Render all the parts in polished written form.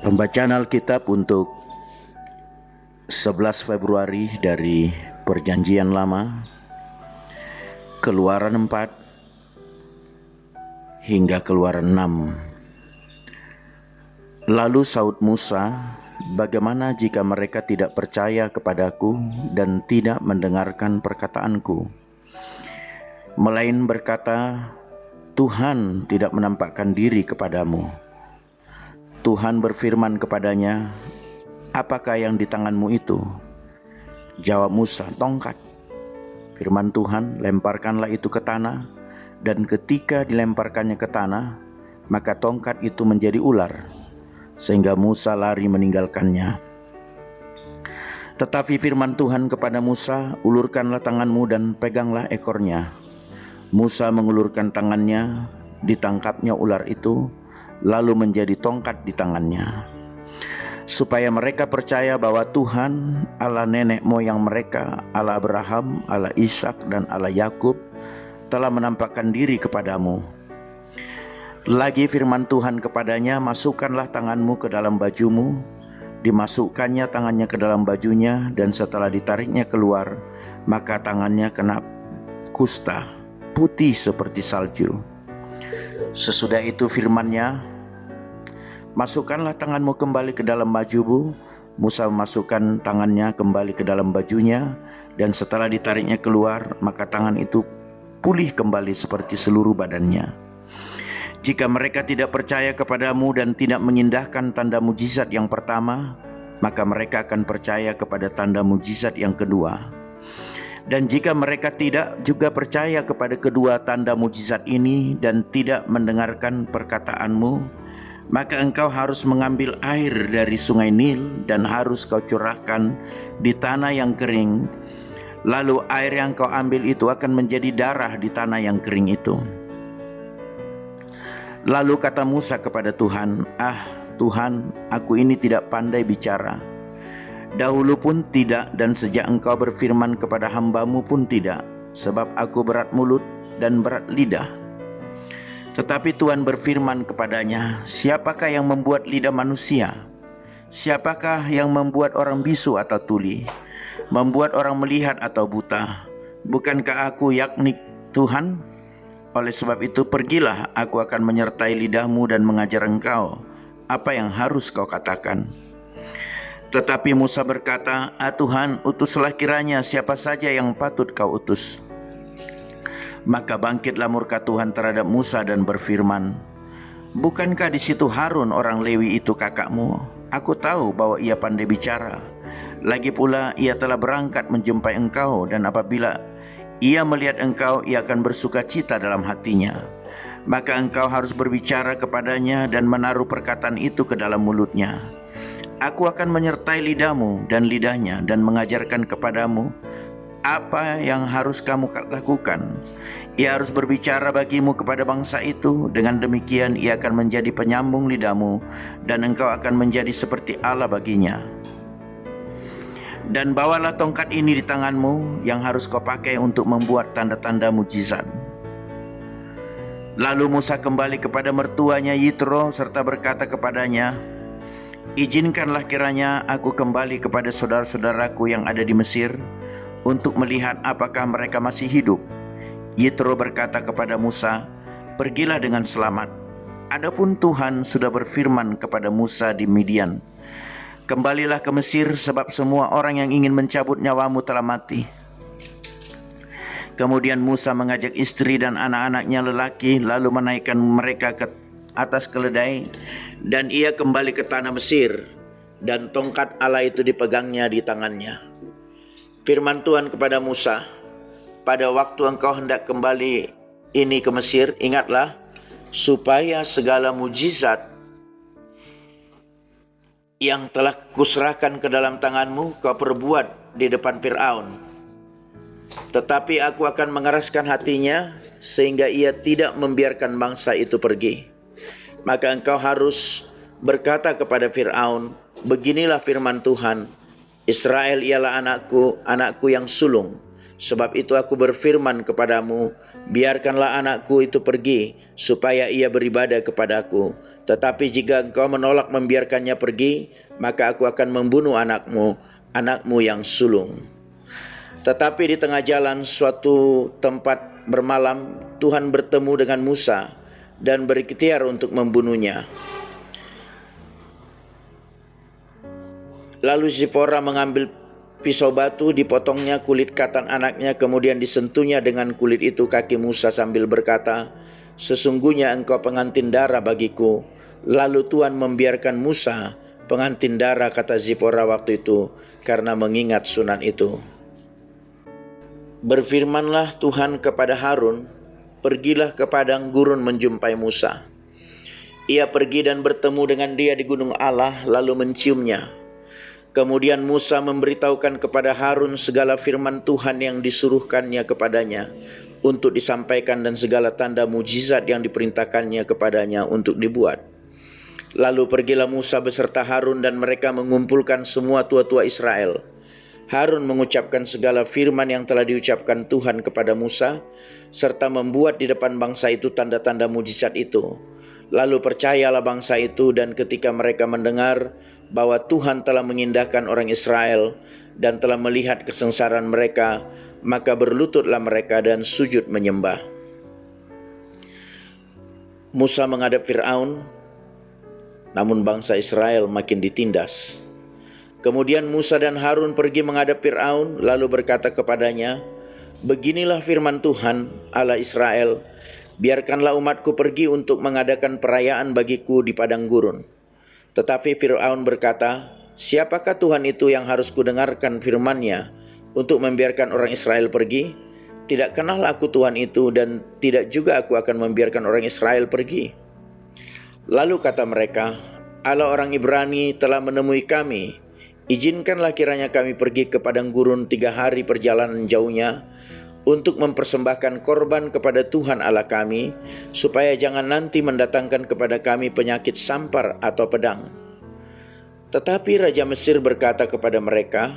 Pembacaan Alkitab untuk 11 Februari dari Perjanjian Lama, Keluaran 4 hingga Keluaran 6. Lalu saud Musa, "Bagaimana jika mereka tidak percaya kepadaku dan tidak mendengarkan perkataanku, melain berkata, Tuhan tidak menampakkan diri kepadamu?" Tuhan berfirman kepadanya, "Apakah yang di tanganmu itu?" Jawab Musa, "Tongkat." Firman Tuhan, "Lemparkanlah itu ke tanah." Dan ketika dilemparkannya ke tanah, maka tongkat itu menjadi ular, sehingga Musa lari meninggalkannya. Tetapi firman Tuhan kepada Musa, "Ulurkanlah tanganmu dan peganglah ekornya." Musa mengulurkan tangannya, ditangkapnya ular itu, lalu menjadi tongkat di tangannya, supaya mereka percaya bahwa Tuhan, Allah nenek moyang mereka, Allah Abraham, Allah Ishak, dan Allah Yakub, telah menampakkan diri kepadamu. Lagi firman Tuhan kepadanya, "Masukkanlah tanganmu ke dalam bajumu." Dimasukkannya tangannya ke dalam bajunya, dan setelah ditariknya keluar, maka tangannya kena kusta, putih seperti salju. Sesudah itu firman-Nya, "Masukkanlah tanganmu kembali ke dalam bajumu." Musa memasukkan tangannya kembali ke dalam bajunya, dan setelah ditariknya keluar, maka tangan itu pulih kembali seperti seluruh badannya. "Jika mereka tidak percaya kepadamu dan tidak mengindahkan tanda mujizat yang pertama, maka mereka akan percaya kepada tanda mujizat yang kedua. Dan jika mereka tidak juga percaya kepada kedua tanda mujizat ini dan tidak mendengarkan perkataanmu, maka engkau harus mengambil air dari sungai Nil dan harus kau curahkan di tanah yang kering. Lalu air yang kau ambil itu akan menjadi darah di tanah yang kering itu." Lalu kata Musa kepada Tuhan, Tuhan, aku ini tidak pandai bicara. Dahulu pun tidak, dan sejak engkau berfirman kepada hamba-Mu pun tidak, sebab aku berat mulut dan berat lidah." Tetapi Tuhan berfirman kepadanya, "Siapakah yang membuat lidah manusia? Siapakah yang membuat orang bisu atau tuli? Membuat orang melihat atau buta? Bukankah aku, yakni Tuhan? Oleh sebab itu pergilah, aku akan menyertai lidahmu dan mengajar engkau apa yang harus kau katakan." Tetapi Musa berkata, "Tuhan, utuslah kiranya siapa saja yang patut kau utus." Maka bangkitlah murka Tuhan terhadap Musa dan berfirman, "Bukankah di situ Harun orang Lewi itu kakakmu? Aku tahu bahwa ia pandai bicara. Lagi pula ia telah berangkat menjumpai engkau, dan apabila ia melihat engkau, ia akan bersuka cita dalam hatinya. Maka engkau harus berbicara kepadanya dan menaruh perkataan itu ke dalam mulutnya. Aku akan menyertai lidahmu dan lidahnya dan mengajarkan kepadamu apa yang harus kamu lakukan. Ia harus berbicara bagimu kepada bangsa itu. Dengan demikian ia akan menjadi penyambung lidahmu dan engkau akan menjadi seperti Allah baginya. Dan bawalah tongkat ini di tanganmu yang harus kau pakai untuk membuat tanda-tanda mujizat." Lalu Musa kembali kepada mertuanya Yitro serta berkata kepadanya, "Izinkanlah kiranya aku kembali kepada saudara-saudaraku yang ada di Mesir untuk melihat apakah mereka masih hidup." Yitro berkata kepada Musa, "Pergilah dengan selamat. Adapun Tuhan sudah berfirman kepada Musa di Midian, kembalilah ke Mesir sebab semua orang yang ingin mencabut nyawamu telah mati." Kemudian Musa mengajak istri dan anak-anaknya lelaki, lalu menaikkan mereka ke atas keledai, dan ia kembali ke tanah Mesir, dan tongkat Allah itu dipegangnya di tangannya. Firman Tuhan kepada Musa, "Pada waktu engkau hendak kembali ini ke Mesir, ingatlah supaya segala mujizat yang telah kuserahkan ke dalam tanganmu kau perbuat di depan Fir'aun. Tetapi aku akan mengeraskan hatinya sehingga ia tidak membiarkan bangsa itu pergi. Maka engkau harus berkata kepada Fir'aun, beginilah firman Tuhan, Israel ialah anakku, anakku yang sulung. Sebab itu aku berfirman kepadamu, biarkanlah anakku itu pergi, supaya ia beribadah kepadaku. Tetapi jika engkau menolak membiarkannya pergi, maka aku akan membunuh anakmu yang sulung." Tetapi di tengah jalan suatu tempat bermalam, Tuhan bertemu dengan Musa dan berikhtiar untuk membunuhnya. Lalu Zipora mengambil pisau batu, dipotongnya kulit katan anaknya, kemudian disentuhnya dengan kulit itu kaki Musa sambil berkata, "Sesungguhnya engkau pengantin darah bagiku." Lalu Tuhan membiarkan Musa pengantin darah, kata Zipora waktu itu, karena mengingat sunat itu. Berfirmanlah Tuhan kepada Harun, "Pergilah ke padang gurun menjumpai Musa." Ia pergi dan bertemu dengan dia di gunung Allah, lalu menciumnya. Kemudian Musa memberitahukan kepada Harun segala firman Tuhan yang disuruhkannya kepadanya untuk disampaikan dan segala tanda mujizat yang diperintahkannya kepadanya untuk dibuat. Lalu pergilah Musa beserta Harun dan mereka mengumpulkan semua tua-tua Israel. Harun mengucapkan segala firman yang telah diucapkan Tuhan kepada Musa, serta membuat di depan bangsa itu tanda-tanda mujizat itu. Lalu percayalah bangsa itu, dan ketika mereka mendengar bahwa Tuhan telah mengindahkan orang Israel dan telah melihat kesengsaraan mereka, maka berlututlah mereka dan sujud menyembah. Musa menghadap Fir'aun, namun bangsa Israel makin ditindas. Kemudian Musa dan Harun pergi menghadap Fir'aun, lalu berkata kepadanya, "Beginilah firman Tuhan, Allah Israel, biarkanlah umatku pergi untuk mengadakan perayaan bagiku di padang gurun." Tetapi Fir'aun berkata, "Siapakah Tuhan itu yang harus kudengarkan firman-Nya untuk membiarkan orang Israel pergi? Tidak kenal aku Tuhan itu, dan tidak juga aku akan membiarkan orang Israel pergi." Lalu kata mereka, "Allah orang Ibrani telah menemui kami. Izinkanlah kiranya kami pergi ke padang gurun 3 hari perjalanan jauhnya untuk mempersembahkan korban kepada Tuhan Allah kami, supaya jangan nanti mendatangkan kepada kami penyakit sampar atau pedang." Tetapi Raja Mesir berkata kepada mereka,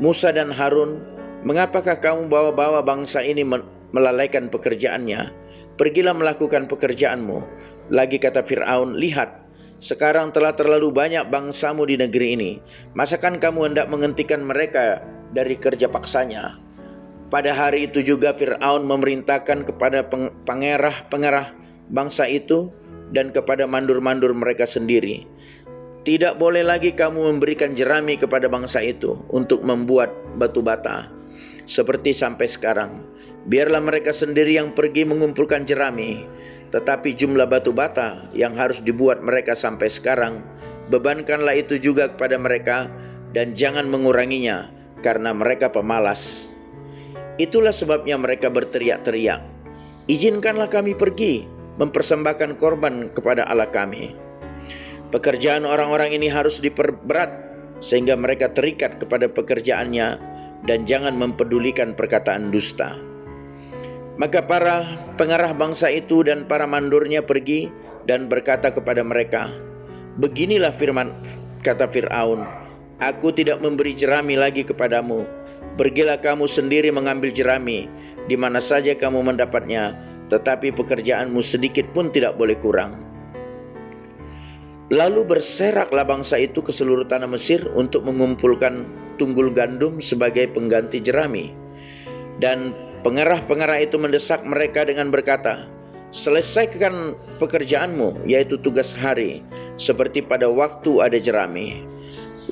"Musa dan Harun, mengapakah kamu bawa-bawa bangsa ini melalaikan pekerjaannya? Pergilah melakukan pekerjaanmu." Lagi kata Fir'aun, "Lihat, sekarang telah terlalu banyak bangsamu di negeri ini. Masakan kamu hendak menghentikan mereka dari kerja paksanya?" Pada hari itu juga Fir'aun memerintahkan kepada pengerah-pengerah bangsa itu dan kepada mandur-mandur mereka sendiri, "Tidak boleh lagi kamu memberikan jerami kepada bangsa itu untuk membuat batu bata seperti sampai sekarang. Biarlah mereka sendiri yang pergi mengumpulkan jerami, tetapi jumlah batu bata yang harus dibuat mereka sampai sekarang, bebankanlah itu juga kepada mereka dan jangan menguranginya, karena mereka pemalas." Itulah sebabnya mereka berteriak-teriak, "Izinkanlah kami pergi mempersembahkan korban kepada Allah kami." Pekerjaan orang-orang ini harus diperberat sehingga mereka terikat kepada pekerjaannya dan jangan mempedulikan perkataan dusta. Maka para pengarah bangsa itu dan para mandurnya pergi dan berkata kepada mereka, "Beginilah firman kata Fir'aun, aku tidak memberi jerami lagi kepadamu. Pergilah kamu sendiri mengambil jerami di mana saja kamu mendapatnya, tetapi pekerjaanmu sedikit pun tidak boleh kurang." Lalu berseraklah bangsa itu ke seluruh tanah Mesir untuk mengumpulkan tunggul gandum sebagai pengganti jerami. Dan pengerah-pengerah itu mendesak mereka dengan berkata, "Selesaikan pekerjaanmu, yaitu tugas hari, seperti pada waktu ada jerami."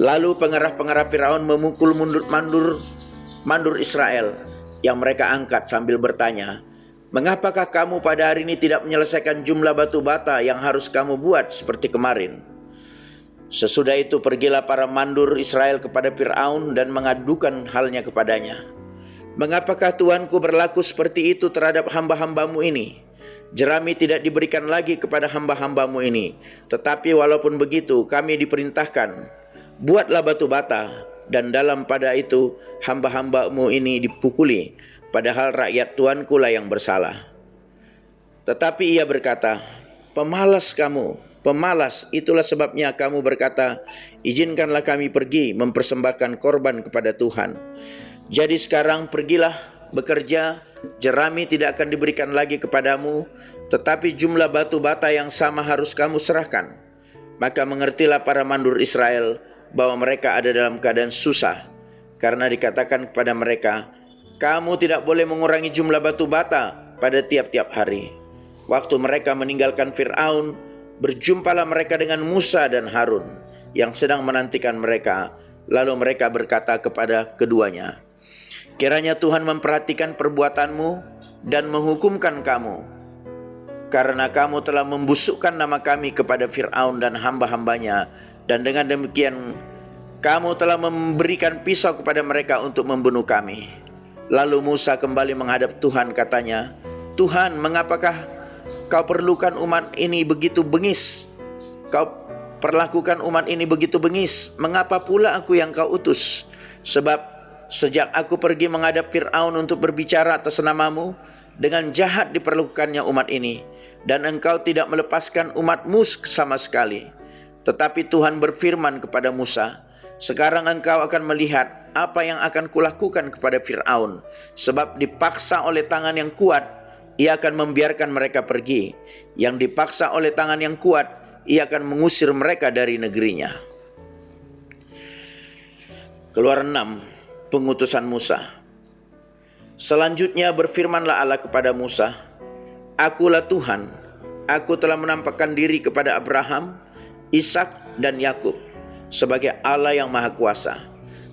Lalu pengerah-pengerah Firaun memukul mandur Israel yang mereka angkat sambil bertanya, "Mengapakah kamu pada hari ini tidak menyelesaikan jumlah batu bata yang harus kamu buat seperti kemarin?" Sesudah itu pergilah para mandur Israel kepada Fir'aun dan mengadukan halnya kepadanya. "Mengapakah Tuanku berlaku seperti itu terhadap hamba-hambamu ini? Jerami tidak diberikan lagi kepada hamba-hambamu ini. Tetapi walaupun begitu kami diperintahkan, buatlah batu bata, dan dalam pada itu hamba-hambamu ini dipukuli, padahal rakyat Tuanku lah yang bersalah." Tetapi ia berkata, "Pemalas kamu, pemalas, itulah sebabnya kamu berkata, izinkanlah kami pergi mempersembahkan korban kepada Tuhan. Jadi sekarang pergilah bekerja, jerami tidak akan diberikan lagi kepadamu, tetapi jumlah batu bata yang sama harus kamu serahkan. Maka mengertilah para mandur Israel bahwa mereka ada dalam keadaan susah, karena dikatakan kepada mereka, kamu tidak boleh mengurangi jumlah batu bata pada tiap-tiap hari. Waktu mereka meninggalkan Fir'aun, berjumpalah mereka dengan Musa dan Harun yang sedang menantikan mereka. Lalu mereka berkata kepada keduanya, kiranya Tuhan memperhatikan perbuatanmu dan menghukumkan kamu, karena kamu telah membusukkan nama kami kepada Fir'aun dan hamba-hambanya, dan dengan demikian kamu telah memberikan pisau kepada mereka untuk membunuh kami. Lalu Musa kembali menghadap Tuhan, katanya, Tuhan, mengapakah kau perlukan umat ini begitu bengis? Kau perlakukan umat ini begitu bengis. Mengapa pula aku yang kau utus? Sebab sejak aku pergi menghadap Fir'aun untuk berbicara atas namamu, dengan jahat diperlakukannya umat ini, dan engkau tidak melepaskan umatmu sama sekali. Tetapi Tuhan berfirman kepada Musa, sekarang engkau akan melihat apa yang akan kulakukan kepada Fir'aun, sebab dipaksa oleh tangan yang kuat, ia akan membiarkan mereka pergi. Yang dipaksa oleh tangan yang kuat, ia akan mengusir mereka dari negerinya. Keluaran 6, pengutusan Musa. Selanjutnya berfirmanlah Allah kepada Musa, akulah Tuhan, aku telah menampakkan diri kepada Abraham, Ishak dan Yakub sebagai Allah yang Maha Kuasa.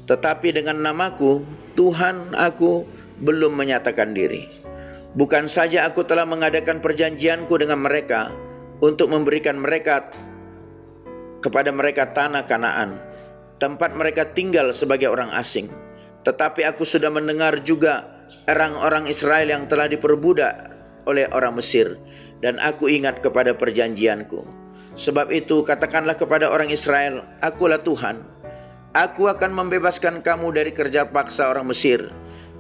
Tetapi dengan namaku, Tuhan, aku belum menyatakan diri. Bukan saja aku telah mengadakan perjanjianku dengan mereka untuk memberikan kepada mereka tanah Kanaan, tempat mereka tinggal sebagai orang asing, tetapi aku sudah mendengar juga orang-orang Israel yang telah diperbudak oleh orang Mesir, dan aku ingat kepada perjanjianku. Sebab itu katakanlah kepada orang Israel, akulah Tuhan, aku akan membebaskan kamu dari kerja paksa orang Mesir,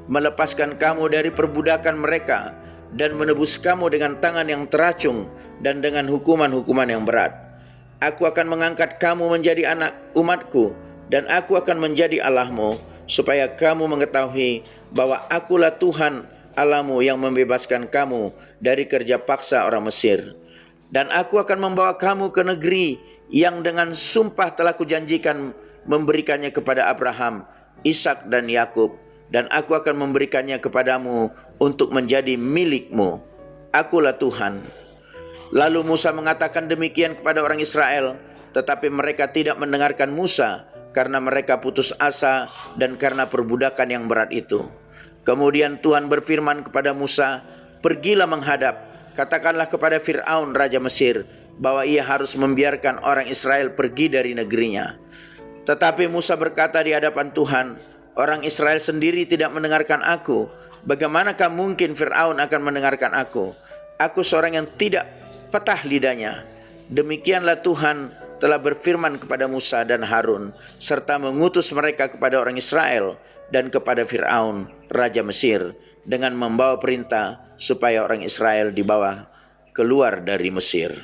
melepaskan kamu dari perbudakan mereka, dan menebus kamu dengan tangan yang teracung dan dengan hukuman-hukuman yang berat. Aku akan mengangkat kamu menjadi anak umatku, dan aku akan menjadi Allahmu, supaya kamu mengetahui bahwa akulah Tuhan Allahmu yang membebaskan kamu dari kerja paksa orang Mesir. Dan aku akan membawa kamu ke negeri yang dengan sumpah telah kujanjikan memberikannya kepada Abraham, Ishak dan Yakub, dan aku akan memberikannya kepadamu untuk menjadi milikmu. Akulah Tuhan. Lalu Musa mengatakan demikian kepada orang Israel, tetapi mereka tidak mendengarkan Musa karena mereka putus asa dan karena perbudakan yang berat itu. Kemudian Tuhan berfirman kepada Musa, pergilah menghadap, katakanlah kepada Fir'aun Raja Mesir bahwa ia harus membiarkan orang Israel pergi dari negerinya. Tetapi Musa berkata di hadapan Tuhan, orang Israel sendiri tidak mendengarkan aku. Bagaimanakah mungkin Fir'aun akan mendengarkan aku? Aku seorang yang tidak patah lidahnya. Demikianlah Tuhan telah berfirman kepada Musa dan Harun, serta mengutus mereka kepada orang Israel dan kepada Fir'aun Raja Mesir, dengan membawa perintah supaya orang Israel dibawa keluar dari Mesir.